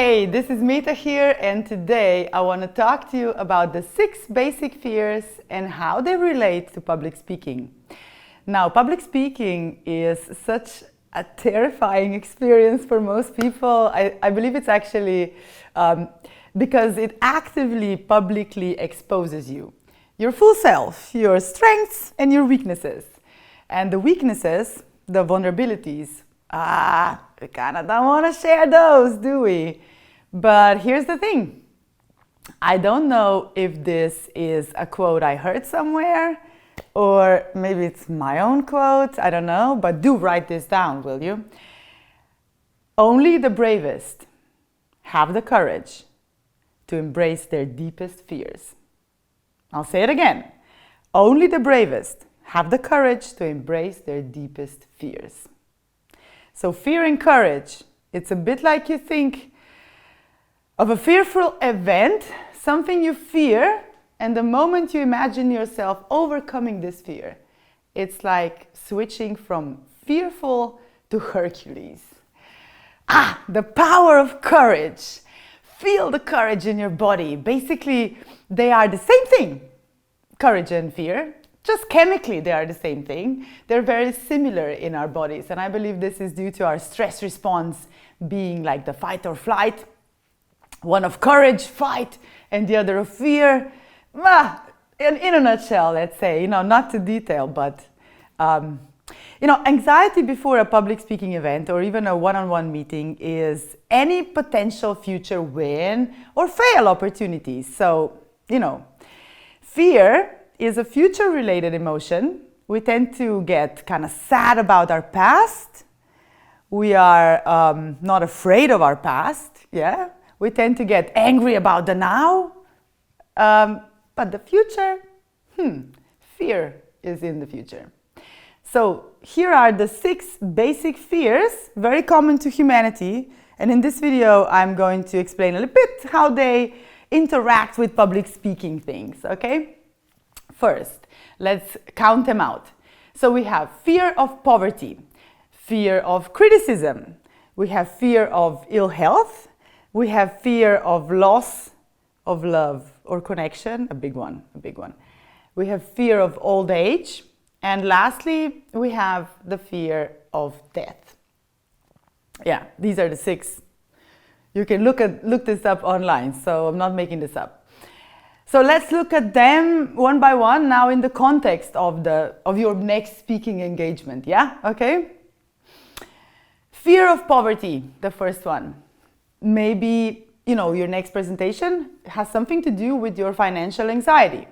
Hey, this is Mita here, and today I want to talk to you about the 6 basic fears and how they relate to public speaking. Now, public speaking is such a terrifying experience for most people. I believe it's actually because it actively, publicly exposes you. Your full self, your strengths and your weaknesses. And the weaknesses, the vulnerabilities, we kind of don't want to share those, do we? But here's the thing. I don't know if this is a quote I heard somewhere, or maybe it's my own quote, I don't know, but do write this down, will you? Only the bravest have the courage to embrace their deepest fears. I'll say it again. Only the bravest have the courage to embrace their deepest fears. So fear and courage, it's a bit like you think of a fearful event, something you fear, and the moment you imagine yourself overcoming this fear, it's like switching from fearful to Hercules. The power of courage. Feel the courage in your body. Basically, they are the same thing, courage and fear. Just chemically, they are the same thing. They're very similar in our bodies. And I believe this is due to our stress response being like the fight or flight. One of courage, fight, and the other of fear. In a nutshell, let's say, not to detail, but, anxiety before a public speaking event or even a one-on-one meeting is any potential future win or fail opportunities. So, fear is a future-related emotion. We tend to get kind of sad about our past. We are not afraid of our past, yeah? We tend to get angry about the now. But the future, fear is in the future. So here are the 6 basic fears, very common to humanity. And in this video, I'm going to explain a little bit how they interact with public speaking things, okay? First, let's count them out. So we have fear of poverty, fear of criticism, we have fear of ill health, we have fear of loss of love or connection, a big one. We have fear of old age, and lastly, we have the fear of death. Yeah, these are the 6. You can look this up online, so I'm not making this up. So let's look at them one by one now in the context of your next speaking engagement, yeah? Okay? Fear of poverty, the first one. Maybe, your next presentation has something to do with your financial anxiety.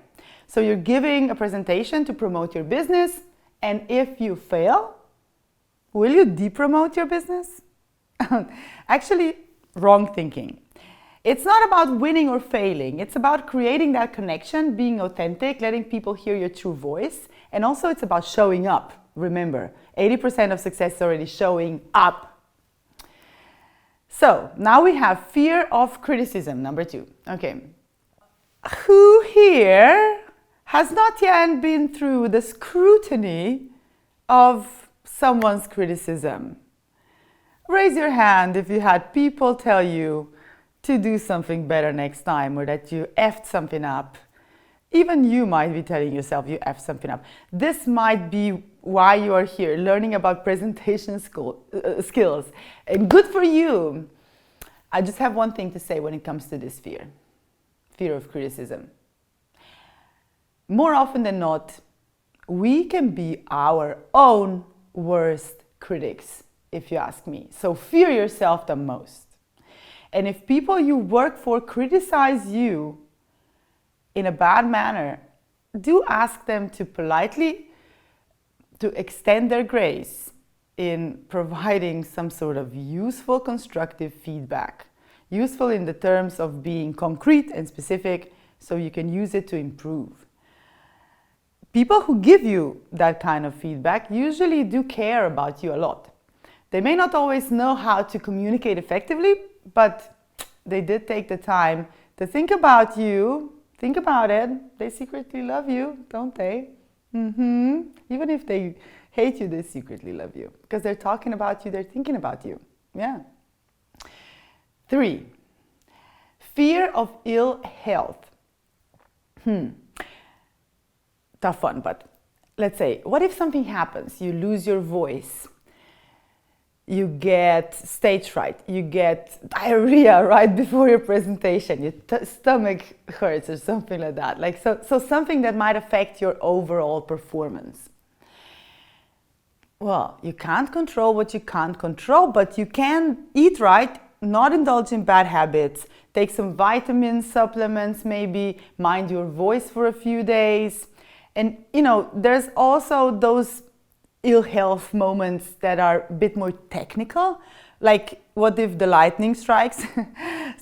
So you're giving a presentation to promote your business, and if you fail, will you de-promote your business? Actually, wrong thinking. It's not about winning or failing. It's about creating that connection, being authentic, letting people hear your true voice. And also it's about showing up. Remember, 80% of success is already showing up. So now we have fear of criticism, number 2. Okay. Who here has not yet been through the scrutiny of someone's criticism? Raise your hand if you had people tell you to do something better next time, or that you effed something up. Even you might be telling yourself you effed something up. This might be why you are here, learning about presentation skills. And good for you. I just have one thing to say when it comes to this fear of criticism. More often than not, we can be our own worst critics, if you ask me. So fear yourself the most. And if people you work for criticize you in a bad manner, do ask them to politely extend their grace in providing some sort of useful, constructive feedback. Useful in the terms of being concrete and specific, so you can use it to improve. People who give you that kind of feedback usually do care about you a lot. They may not always know how to communicate effectively, but they did take the time to think about you. Think about it. They secretly love you, don't they? Even if they hate you, they secretly love you. Because they're talking about you, they're thinking about you. Yeah. 3, Fear of ill health. Tough one, but let's say, what if something happens? You lose your voice, you get stage fright, you get diarrhea right before your presentation, your stomach hurts or something like that. Like so something that might affect your overall performance. Well, you can't control what you can't control, but you can eat right, not indulge in bad habits, take some vitamin supplements, maybe mind your voice for a few days. And there's also those ill health moments that are a bit more technical, like what if the lightning strikes?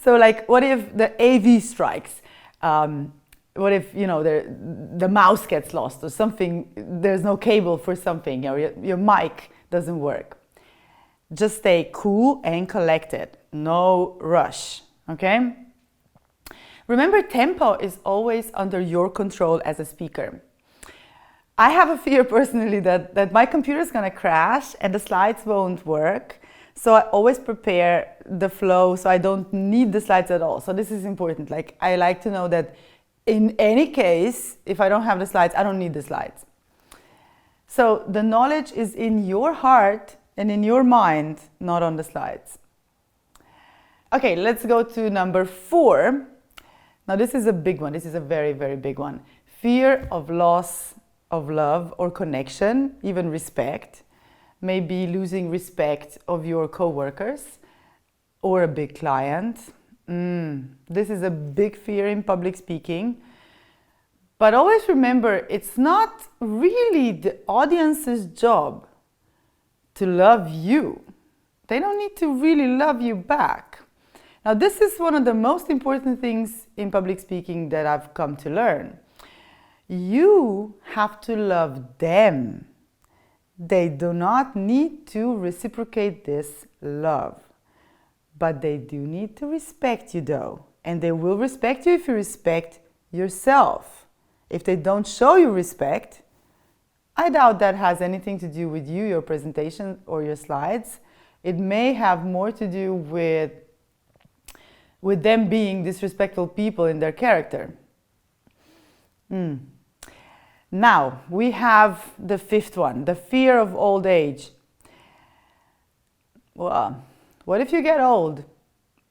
So like what if the AV strikes? What if the mouse gets lost or something, there's no cable for something, or your mic doesn't work? Just stay cool and collected, no rush, okay? Remember, tempo is always under your control as a speaker. I have a fear personally that my computer is going to crash and the slides won't work. So I always prepare the flow so I don't need the slides at all. So this is important. Like, I like to know that in any case, if I don't have the slides, I don't need the slides. So the knowledge is in your heart and in your mind, not on the slides. Okay, let's go to number 4. Now this is a big one. This is a very, very big one. Fear of loss of love or connection, even respect. Maybe losing respect of your co-workers or a big client. This is a big fear in public speaking. But always remember, it's not really the audience's job to love you. They don't need to really love you back. Now, this is one of the most important things in public speaking that I've come to learn. You have to love them. They do not need to reciprocate this love, but they do need to respect you though. And they will respect you if you respect yourself. If they don't show you respect, I doubt that has anything to do with you, your presentation, or your slides. It may have more to do with them being disrespectful people in their character. Now, we have the 5th one, the fear of old age. Well, what if you get old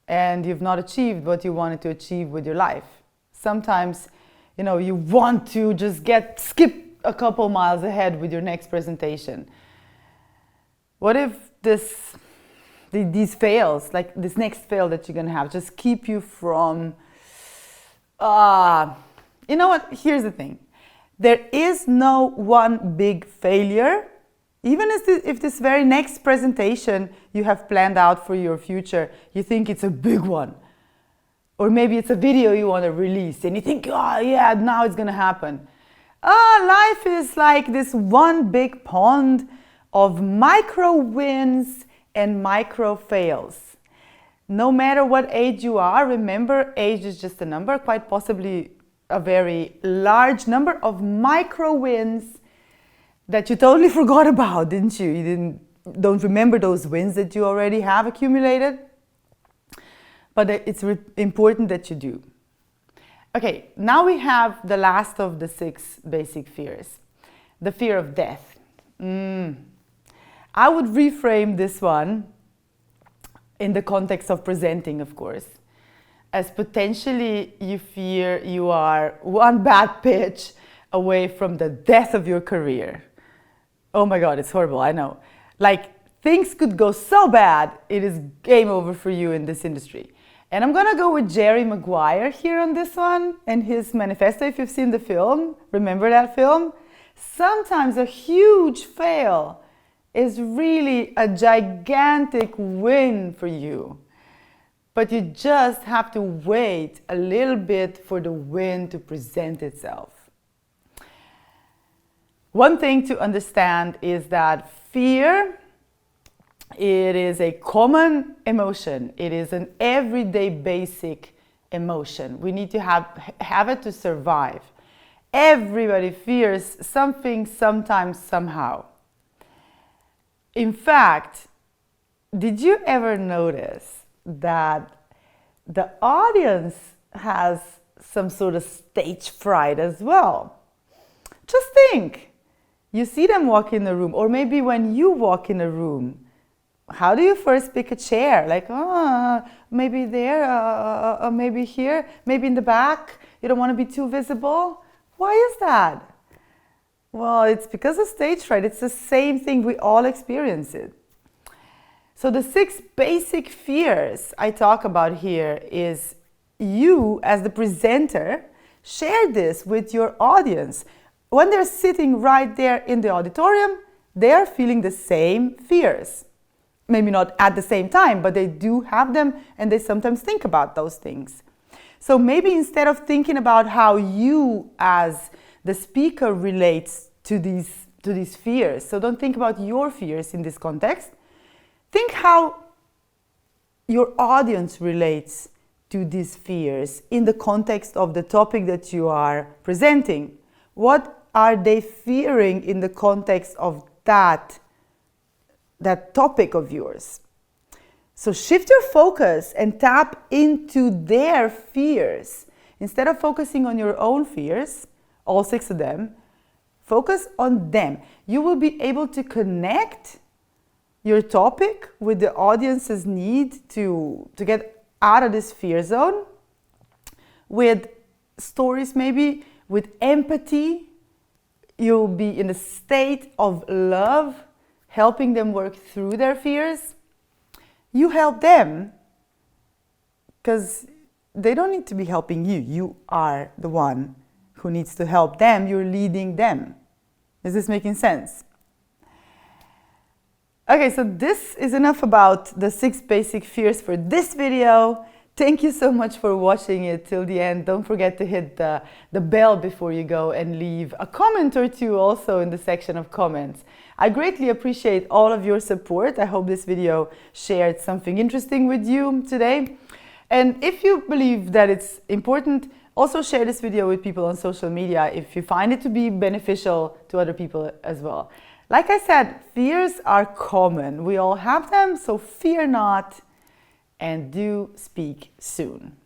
and you've not achieved what you wanted to achieve with your life? Sometimes, you want to just skip a couple miles ahead with your next presentation. What if these fails, like this next fail that you're going to have, just keep you from... You know what? Here's the thing. There is no one big failure. Even if this very next presentation you have planned out for your future, you think it's a big one. Or maybe it's a video you want to release and you think, oh yeah, now it's going to happen. Life is like this one big pond of micro wins and micro fails. No matter what age you are, remember, age is just a number, quite possibly a very large number of micro wins that you totally forgot about, didn't you? You don't remember those wins that you already have accumulated. But it's important that you do. Okay, now we have the last of the 6 basic fears. The fear of death. I would reframe this one in the context of presenting, of course, as potentially you fear you are one bad pitch away from the death of your career. Oh my God, it's horrible, I know. Like, things could go so bad, it is game over for you in this industry. And I'm gonna go with Jerry Maguire here on this one and his manifesto, if you've seen the film. Remember that film? Sometimes a huge fail is really a gigantic win for you. But you just have to wait a little bit for the win to present itself. One thing to understand is that fear, it is a common emotion. It is an everyday basic emotion. We need to have it to survive. Everybody fears something, sometimes, somehow. In fact, did you ever notice that the audience has some sort of stage fright as well. Just think, you see them walk in the room, or maybe when you walk in a room, how do you first pick a chair? Like, maybe there, maybe here, maybe in the back. You don't want to be too visible. Why is that? Well, it's because of stage fright. It's the same thing. We all experience it. So the 6 basic fears I talk about here is you, as the presenter, share this with your audience. When they're sitting right there in the auditorium, they are feeling the same fears. Maybe not at the same time, but they do have them, and they sometimes think about those things. So maybe instead of thinking about how you as the speaker relates to these fears, so don't think about your fears in this context, think how your audience relates to these fears in the context of the topic that you are presenting. What are they fearing in the context of that topic of yours? So shift your focus and tap into their fears. Instead of focusing on your own fears, all 6 of them, focus on them. You will be able to connect your topic with the audience's need to get out of this fear zone with stories, maybe with empathy. You'll be in a state of love, helping them work through their fears. You help them because they don't need to be helping you. You are the one who needs to help them. You're leading them. Is this making sense? Okay, so this is enough about the 6 basic fears for this video. Thank you so much for watching it till the end. Don't forget to hit the bell before you go and leave a comment or 2 also in the section of comments. I greatly appreciate all of your support. I hope this video shared something interesting with you today. And if you believe that it's important, also share this video with people on social media if you find it to be beneficial to other people as well. Like I said, fears are common. We all have them, so fear not, and do speak soon.